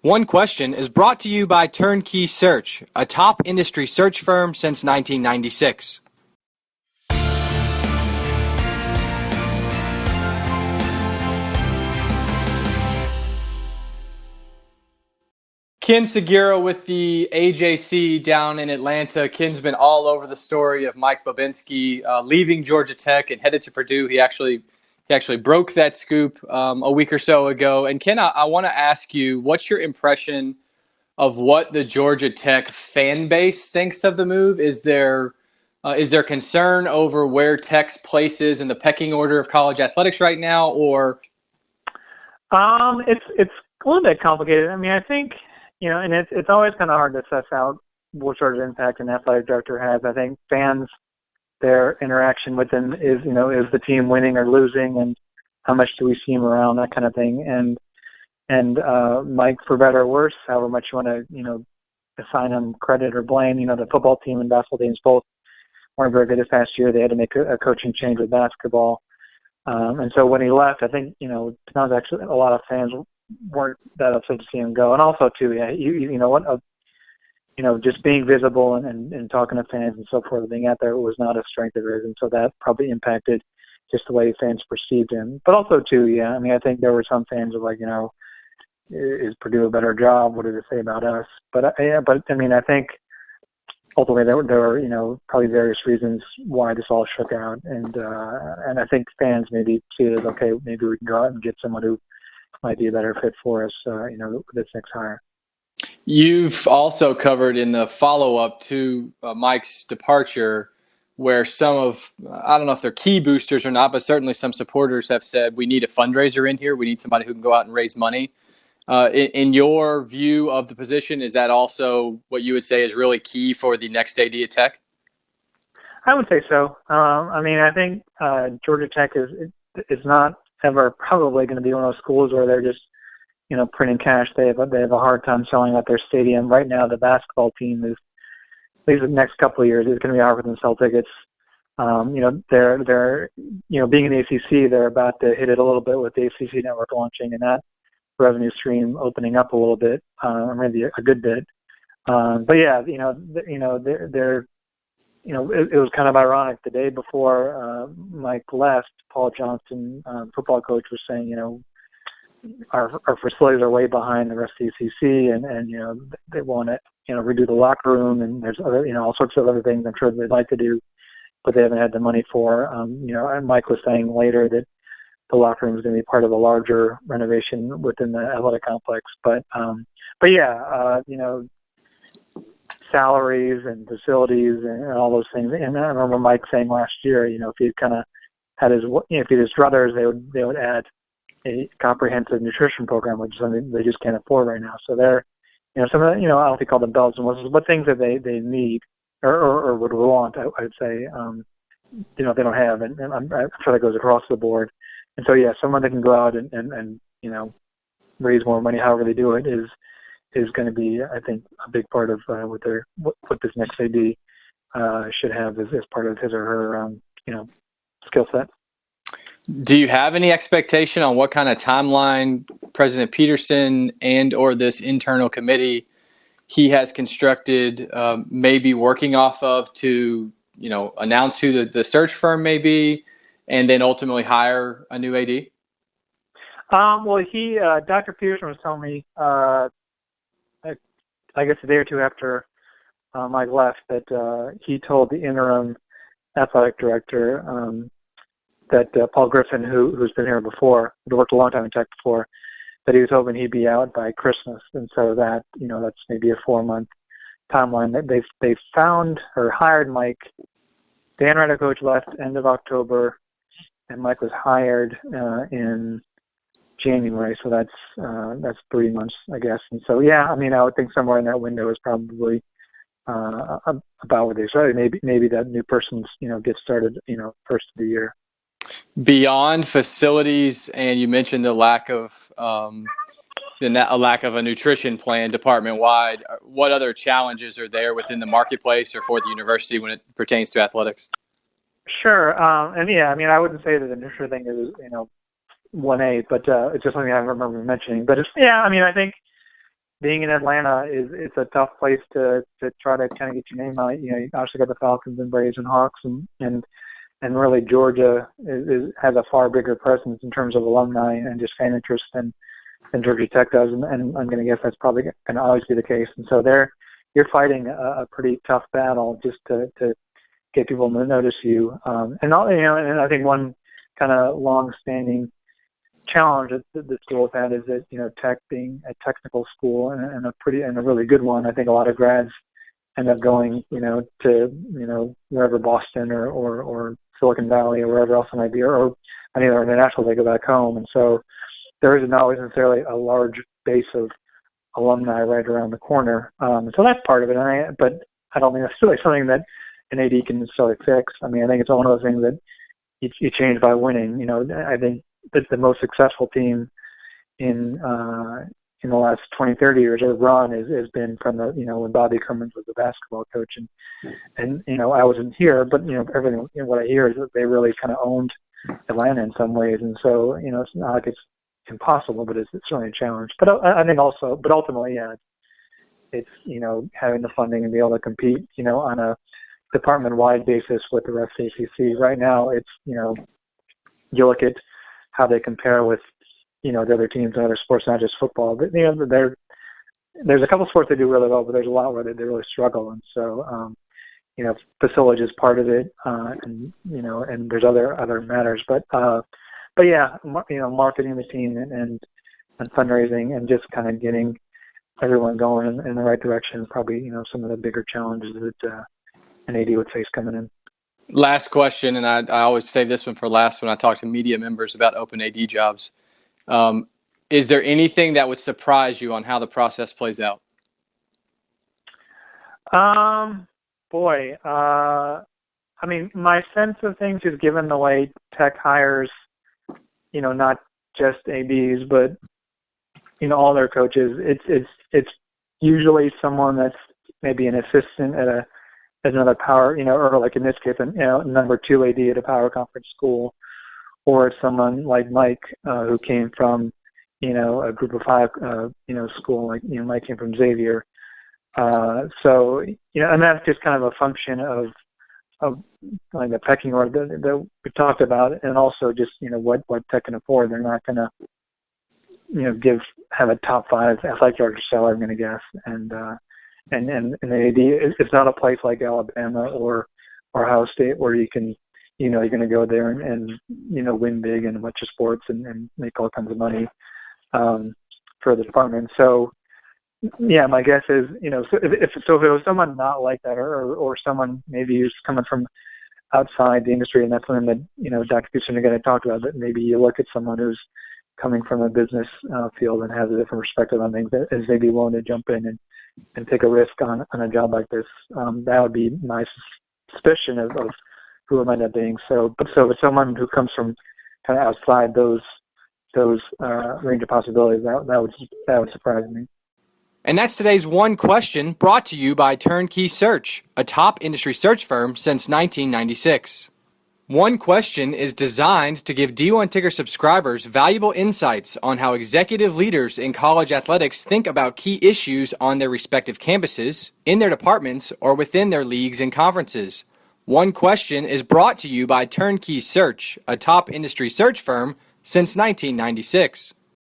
One Question is brought to you by Turnkey Search, a top industry search firm since 1996. Ken Segiura with the AJC down in Atlanta. Ken's been all over the story of Mike Bobinski leaving Georgia Tech and headed to Purdue. He actually broke that scoop a week or so ago. And Ken, I want to ask you, what's your impression of what the Georgia Tech fan base thinks of the move? Is there concern over where Tech's place is in the pecking order of college athletics right now, or? It's a little bit complicated. I mean, I think, and it's always kind of hard to suss out what sort of impact an athletic director has. I think fans, their interaction with them is the team winning or losing, and how much do we see him around, that kind of thing. And Mike, for better or worse, however much you want to, assign him credit or blame, the football team and basketball teams both weren't very good this past year. They had to make a coaching change with basketball. And so when he left, I think, actually a lot of fans weren't that upset to see him go. And also, too, just being visible and talking to fans and so forth, being out there was not a strength of his. And so that probably impacted just the way fans perceived him. But also, too, I think there were some fans who were like, is Purdue a better job? What did it say about us? But I think ultimately there were probably various reasons why this all shook out, and I think fans maybe see it as, okay, maybe we can go out and get someone who might be a better fit for us, this next hire. You've also covered in the follow-up to Mike's departure, where I don't know if they're key boosters or not, but certainly some supporters have said we need a fundraiser in here. We need somebody who can go out and raise money. In your view of the position, is that also what you would say is really key for the next AD at Tech? I would say so. I think Georgia Tech is not ever probably going to be one of those schools where they're just, printing cash. They have a hard time selling out their stadium. Right now, the basketball team is, at least the next couple of years, is going to be hard for them to sell tickets. They're being in the ACC, they're about to hit it a little bit with the ACC network launching, and that revenue stream opening up a little bit, maybe a good bit. But yeah, they're it was kind of ironic. The day before Mike left, Paul Johnson, football coach, was saying, our facilities are way behind the rest of the ACC, and they want to redo the locker room, and there's other all sorts of other things I'm sure they'd like to do, but they haven't had the money for. And Mike was saying later that the locker room is going to be part of a larger renovation within the athletic complex. But yeah, salaries and facilities and all those things. And I remember Mike saying last year, if he kind of had his druthers, they would add a comprehensive nutrition program, which is something they just can't afford right now. So they're, some of the, I don't think they call them bells and whistles, but things that they need or would want, I would say, they don't have. And I'm sure that goes across the board. And so, yeah, someone that can go out and raise more money, however they do it, is going to be, I think, a big part of what this next AD should have as part of his or her, skill set. Do you have any expectation on what kind of timeline President Peterson and or this internal committee he has constructed may be working off of to, announce who the search firm may be, and then ultimately hire a new AD? Well, Dr. Peterson was telling me, I guess a day or two after Mike left, that he told the interim athletic director that Paul Griffin, who's been here before, who worked a long time in Tech before, that he was hoping he'd be out by Christmas, and so that that's maybe a 4-month timeline. That they found or hired Mike. Dan Rada coach left end of October, and Mike was hired in January, so that's 3 months, I guess. And so, yeah, I would think somewhere in that window is probably about what they started. Maybe that new person's gets started first of the year. Beyond facilities, and you mentioned the lack of a nutrition plan department wide, what other challenges are there within the marketplace or for the university when it pertains to athletics? Sure. And yeah, I wouldn't say that the nutrition thing is 1A, but it's just something I remember mentioning. But I think being in Atlanta is a tough place to try to kind of get your name out. You obviously got the Falcons and Braves and Hawks, and really Georgia has a far bigger presence in terms of alumni and just fan interest than Georgia Tech does, and I'm going to guess that's probably going to always be the case. And so you're fighting a pretty tough battle just to get people to notice you. And I think one kind of long-standing challenge that the school has had is that Tech being a technical school and a really good one. I think a lot of grads end up going to wherever, Boston or Silicon Valley or wherever else it might be, or any other international, they go back home, and so there isn't always necessarily a large base of alumni right around the corner. So that's part of it. But I don't think that's really something that an AD can necessarily fix. I mean, I think it's one of those things that you change by winning. I think that the most successful team in the last 20, 30 years or run has been from the when Bobby Cummins was the basketball coach, and I wasn't here, but everything what I hear is that they really kind of owned Atlanta in some ways, and so it's not like it's impossible, but it's certainly a challenge. But I think also, but ultimately, yeah, it's having the funding and be able to compete on a department-wide basis with the rest of the ACC. Right now, it's you look at how they compare with the other teams and other sports, not just football. But there's a couple sports they do really well, but there's a lot where they really struggle. And so facilities is part of it, and there's other matters. But yeah, marketing the team and fundraising and just kind of getting everyone going in the right direction is probably some of the bigger challenges that an AD would face coming in. Last question, and I always save this one for last when I talk to media members about open AD jobs. Is there anything that would surprise you on how the process plays out? I mean, my sense of things is, given the way Tech hires, not just ADs, but all their coaches, it's usually someone that's maybe an assistant at another power, or like in this case, number 2 AD at a power conference school, or it's someone like Mike, who came from, a group of 5, school, like, Mike came from Xavier. So, and that's just kind of a function of like the pecking order that we talked about, and also just, what Tech can afford. They're not going to, have a top 5 athletic director salary, I'm going to guess. And the AD, it's not a place like Alabama or Ohio State where you can, you're going to go there and win big in a bunch of sports and make all kinds of money for the department. So, yeah, my guess is, if it was someone not like that, or someone maybe who's coming from outside the industry, and that's something that, Dr. Peterson are going to talk about, but maybe you look at someone who's coming from a business field and has a different perspective on things, that is maybe willing to jump in and take a risk on a job like this. That would be my suspicion of who it might end up being. So if someone who comes from kind of outside those range of possibilities, that would surprise me. And that's today's One Question, brought to you by Turnkey Search, a top industry search firm since 1996. One Question is designed to give D1 Ticker subscribers valuable insights on how executive leaders in college athletics think about key issues on their respective campuses, in their departments, or within their leagues and conferences. One Question is brought to you by Turnkey Search, a top industry search firm since 1996.